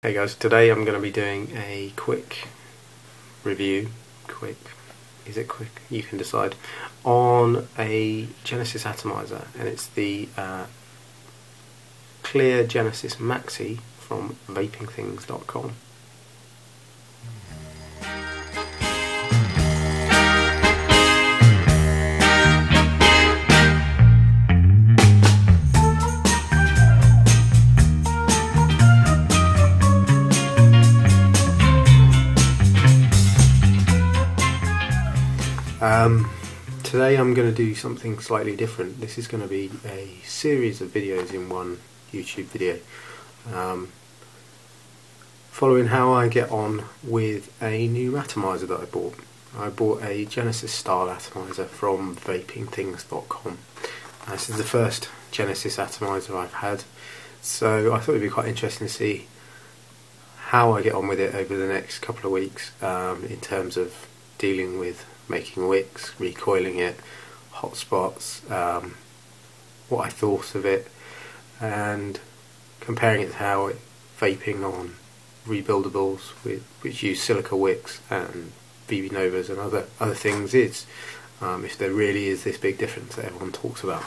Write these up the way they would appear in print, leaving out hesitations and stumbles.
Hey guys, today I'm going to be doing a quick review, is it quick? You can decide, on a Genesis atomizer, and it's the clear Genesis Maxi from vapingthings.com. Today I'm going to do something slightly different. This is going to be a series of videos in one YouTube video, following how I get on with a new atomizer that I bought. I bought a Genesis style atomizer from vapingthings.com. This is the first Genesis atomizer I've had, so I thought it would be quite interesting to see how I get on with it over the next couple of weeks, in terms of dealing with making wicks, recoiling it, hot spots, what I thought of it, and comparing it to how vaping on rebuildables which use silica wicks and BB Novas and other things is, if there really is this big difference that everyone talks about.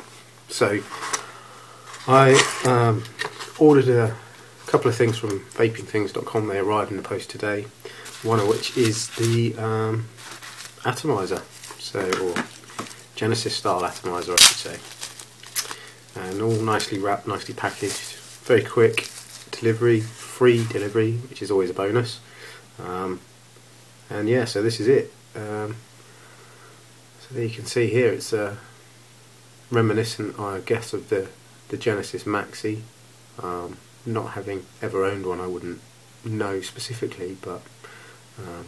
So I ordered a couple of things from vapingthings.com. They arrived in the post today, one of which is the atomizer, or Genesis style atomizer I should say, and all nicely wrapped, nicely packaged, very quick delivery, free delivery, which is always a bonus, and yeah, so this is it. So there you can see here, it's reminiscent, I guess, of the Genesis Maxi. Not having ever owned one, I wouldn't know specifically, but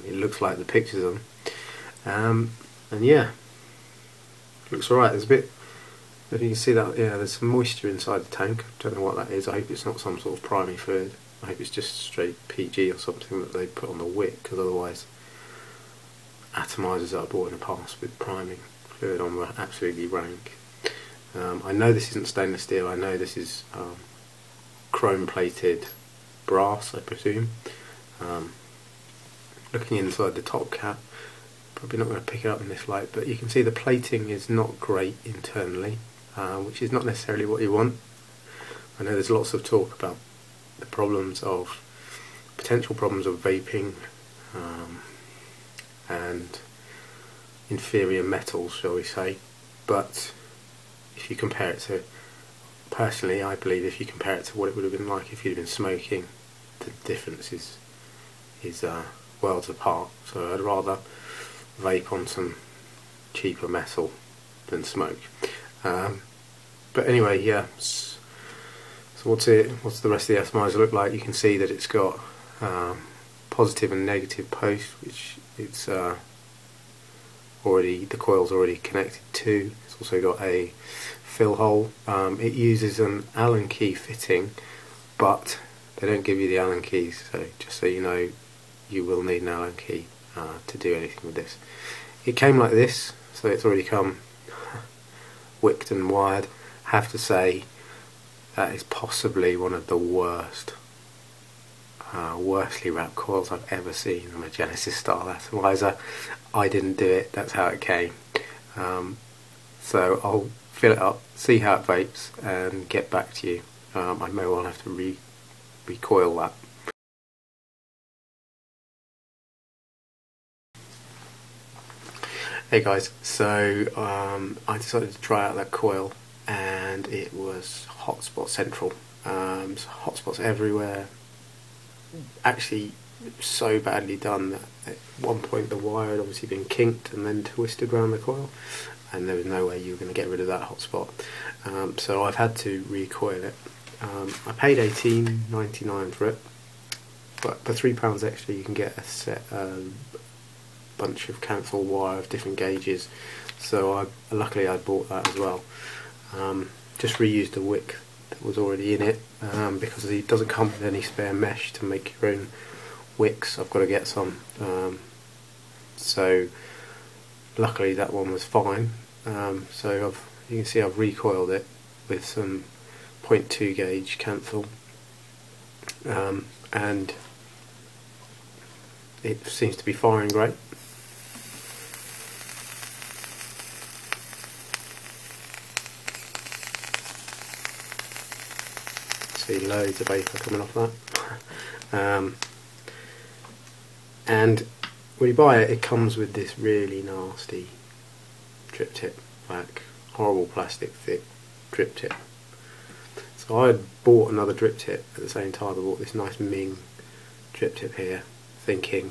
it looks like the pictures of them. And yeah, looks alright. There's a bit, if you can see that, yeah, there's some moisture inside the tank. I don't know what that is. I hope it's not some sort of priming fluid. I hope it's just straight PG or something that they put on the wick, because otherwise atomizers that I bought in the past with priming fluid on were absolutely rank. I know this isn't stainless steel. I know this is chrome plated brass, I presume. Looking inside the top cap, probably not going to pick it up in this light, but you can see the plating is not great internally, which is not necessarily what you want. I know there's lots of talk about the potential problems of vaping, and inferior metals, shall we say, but if you compare it to, personally I believe if you compare it to what it would have been like if you'd been smoking, the difference is worlds apart. So I'd rather vape on some cheaper metal than smoke. But anyway, yeah. So what's the rest of the atomizer look like? You can see that it's got positive and negative posts, which it's the coil's already connected to. It's also got a fill hole. It uses an Allen key fitting, but they don't give you the Allen keys, so just so you know, you will need an Allen key to do anything with this. It came like this, so it's already come wicked and wired. Have to say that is possibly one of the worstly wrapped coils I've ever seen on a Genesis style atomizer. I didn't do it, that's how it came. So I'll fill it up, see how it vapes, and get back to you. I may well have to recoil that. Hey guys, so I decided to try out that coil, and it was hotspot central. So hotspots everywhere. Actually, so badly done that at one point the wire had obviously been kinked and then twisted around the coil, and there was no way you were going to get rid of that hotspot. So I've had to recoil it. I paid $18.99 for it, but for £3 extra you can get a set bunch of cancel wire of different gauges, so luckily I bought that as well. Just reused the wick that was already in it, because it doesn't come with any spare mesh to make your own wicks. I've got to get some, so luckily that one was fine. So you can see I've recoiled it with some 0.2 gauge cancel, and it seems to be firing great. See loads of vapour coming off that. And when you buy it, it comes with this really nasty drip tip, like horrible plastic thick drip tip. So I had bought another drip tip at the same time. I bought this nice Ming drip tip here, thinking,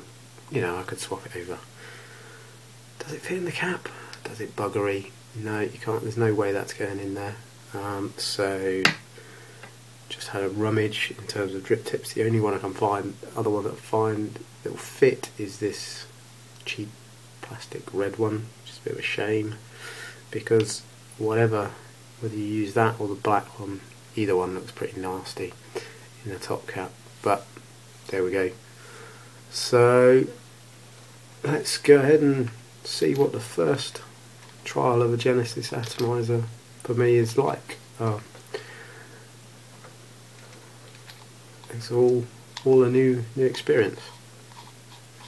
you know, I could swap it over. Does it fit in the cap? Does it buggery? No, you can't. There's no way that's going in there. So just had a rummage in terms of drip tips. The only one I can find, other one that I find that will fit, is this cheap plastic red one. Just a bit of a shame, because whether you use that or the black one, either one looks pretty nasty in the top cap. But there we go. So let's go ahead and see what the first trial of a Genesis atomizer for me is like. It's all a new experience.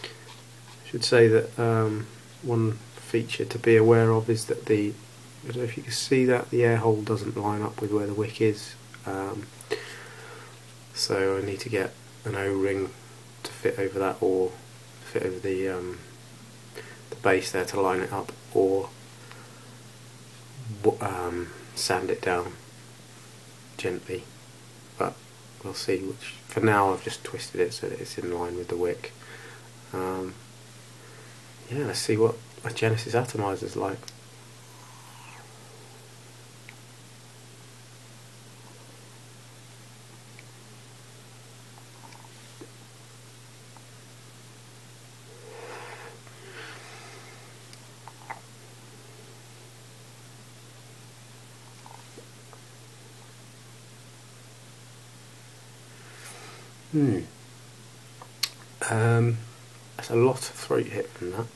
I should say that one feature to be aware of is that I don't know if you can see that the air hole doesn't line up with where the wick is. So I need to get an O-ring to fit over that, or fit over the base there to line it up, or sand it down gently. But we'll see. Which for now I've just twisted it so that it's in line with the wick. Yeah, let's see what a Genesis atomizer is like. That's a lot of throat hit from that.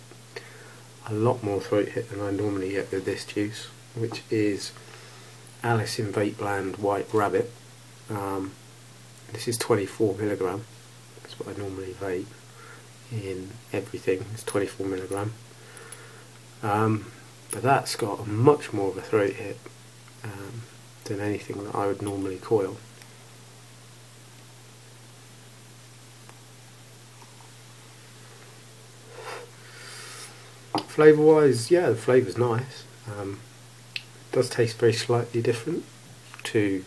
A lot more throat hit than I normally get with this juice, which is Alice in Vapeland White Rabbit. This is 24mg. That's what I normally vape in everything. It's 24mg. But that's got much more of a throat hit than anything that I would normally coil. Flavour wise, yeah, the flavour's nice. It does taste very slightly different to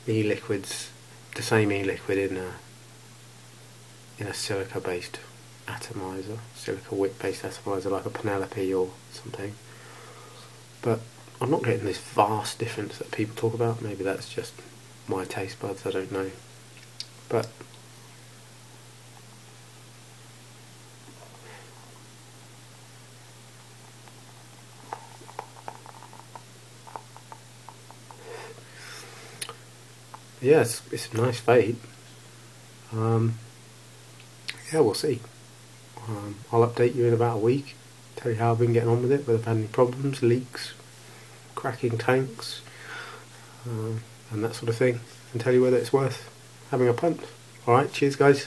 e-liquids, the same e-liquid in a silica based atomizer, silica wick based atomizer like a Penelope or something. But I'm not getting this vast difference that people talk about. Maybe that's just my taste buds, I don't know. But yeah, it's a nice vape. Yeah, we'll see. I'll update you in about a week, tell you how I've been getting on with it, whether I've had any problems, leaks, cracking tanks, and that sort of thing, and tell you whether it's worth having a punt. Alright, cheers guys.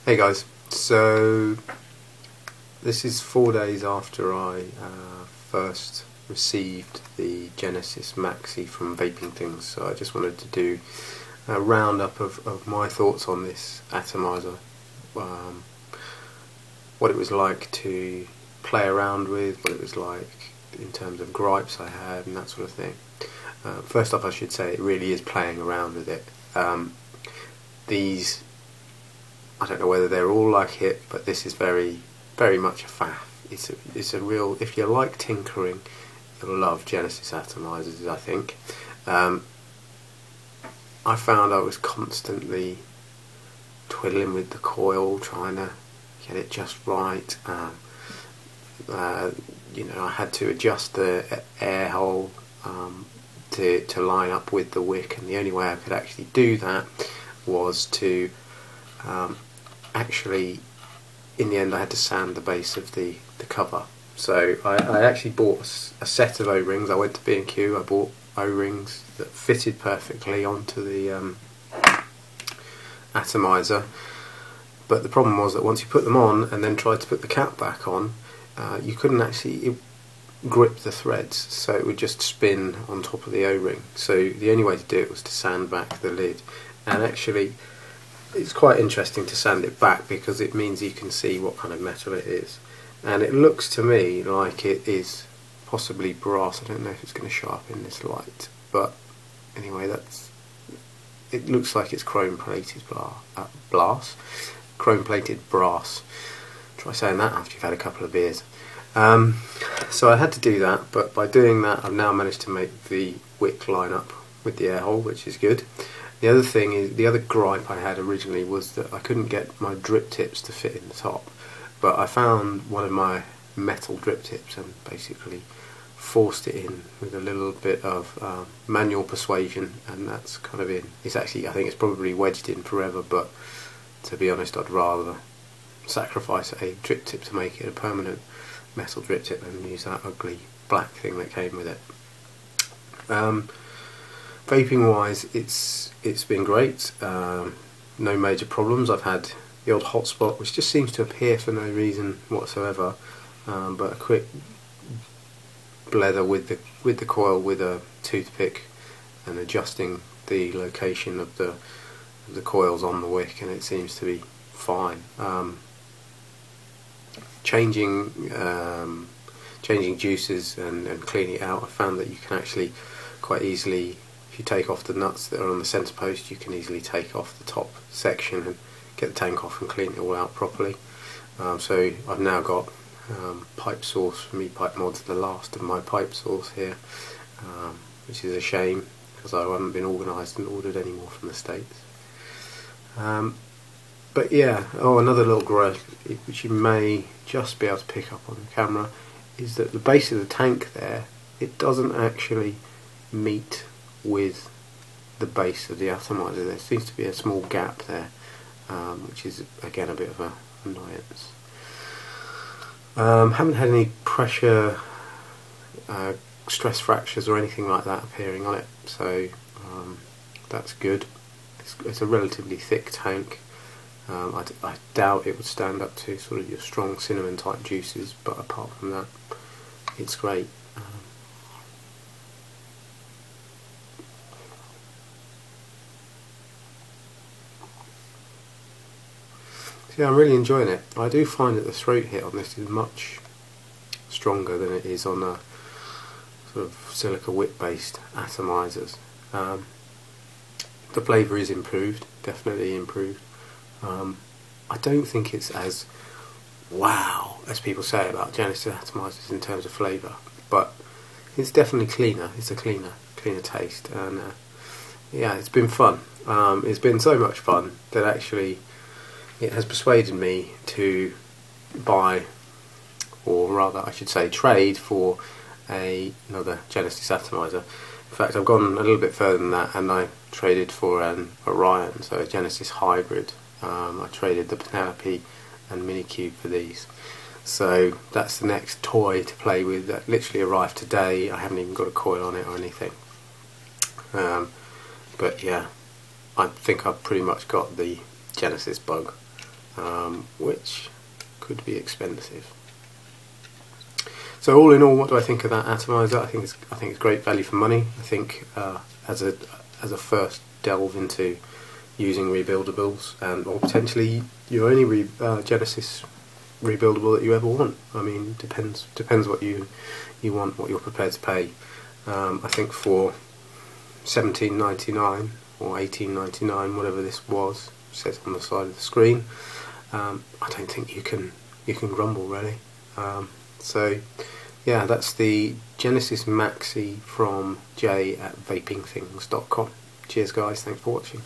Hey guys, so this is 4 days after I first received the Genesis Maxi from Vaping Things, so I just wanted to do a roundup of my thoughts on this atomizer, what it was like to play around with, what it was like in terms of gripes I had and that sort of thing. First off, I should say it really is playing around with it. These, I don't know whether they're all like it, but this is very much a faff. It's a real, if you like tinkering, you'll love Genesis atomizers, I think. I found I was constantly twiddling with the coil, trying to get it just right. You know, I had to adjust the air hole to line up with the wick, and the only way I could actually do that was to actually in the end I had to sand the base of the cover. So I actually bought a set of O-rings. I went to B&Q, I bought O-rings that fitted perfectly onto the atomizer, but the problem was that once you put them on and then tried to put the cap back on, you couldn't actually grip the threads, so it would just spin on top of the O-ring. So the only way to do it was to sand back the lid, and actually it's quite interesting to sand it back because it means you can see what kind of metal it is, and it looks to me like it is possibly brass. I don't know if it's going to show up in this light, but anyway, it looks like it's chrome plated brass. Try saying that after you've had a couple of beers. So I had to do that, but by doing that I've now managed to make the wick line up with the air hole, which is good. The other thing is, the other gripe I had originally was that I couldn't get my drip tips to fit in the top, but I found one of my metal drip tips and basically forced it in with a little bit of manual persuasion, and that's kind of in. It's actually, I think it's probably wedged in forever, but to be honest I'd rather sacrifice a drip tip to make it a permanent metal drip tip and use that ugly black thing that came with it. Vaping wise, it's been great. No major problems. I've had the odd hotspot which just seems to appear for no reason whatsoever, but a quick blether with the coil with a toothpick and adjusting the location of the coils on the wick, and it seems to be fine. Changing juices and cleaning it out, I found that you can actually quite easily, if you take off the nuts that are on the centre post, you can easily take off the top section and get the tank off and clean it all out properly. So I've now got pipe source from e-pipe mods, the last of my pipe source here, which is a shame because I haven't been organised and ordered any more from the States. But yeah, another little gripe which you may just be able to pick up on the camera is that the base of the tank there, it doesn't actually meet with the base of the atomizer. There seems to be a small gap there, which is again a bit of an annoyance. Haven't had any pressure, stress fractures or anything like that appearing on it, so that's good. It's a relatively thick tank. I doubt it would stand up to sort of your strong cinnamon type juices, but apart from that, it's great. So yeah, I'm really enjoying it. I do find that the throat hit on this is much stronger than it is on a sort of silica wick based atomizers. The flavour is improved, definitely improved. I don't think it's as wow as people say about Genesis atomizers in terms of flavour, but it's definitely cleaner. It's a cleaner taste, and yeah, it's been fun. It's been so much fun that actually it has persuaded me to buy, or rather I should say trade for another Genesis atomizer. In fact, I've gone a little bit further than that, and I traded for an Orion, so a Genesis hybrid. I traded the Penelope and Minicube for these. So that's the next toy to play with that literally arrived today. I haven't even got a coil on it or anything. But yeah, I think I've pretty much got the Genesis bug, which could be expensive. So all in all, what do I think of that atomizer? I think it's great value for money. I think as a first delve into using rebuildables, and or potentially your only Genesis rebuildable that you ever want. I mean, depends what you want, what you're prepared to pay. I think for $17.99 or $18.99, whatever this was, says on the side of the screen, I don't think you can grumble really. So yeah, that's the Genesis Maxi from Jay at vapingthings.com. Cheers guys, thanks for watching.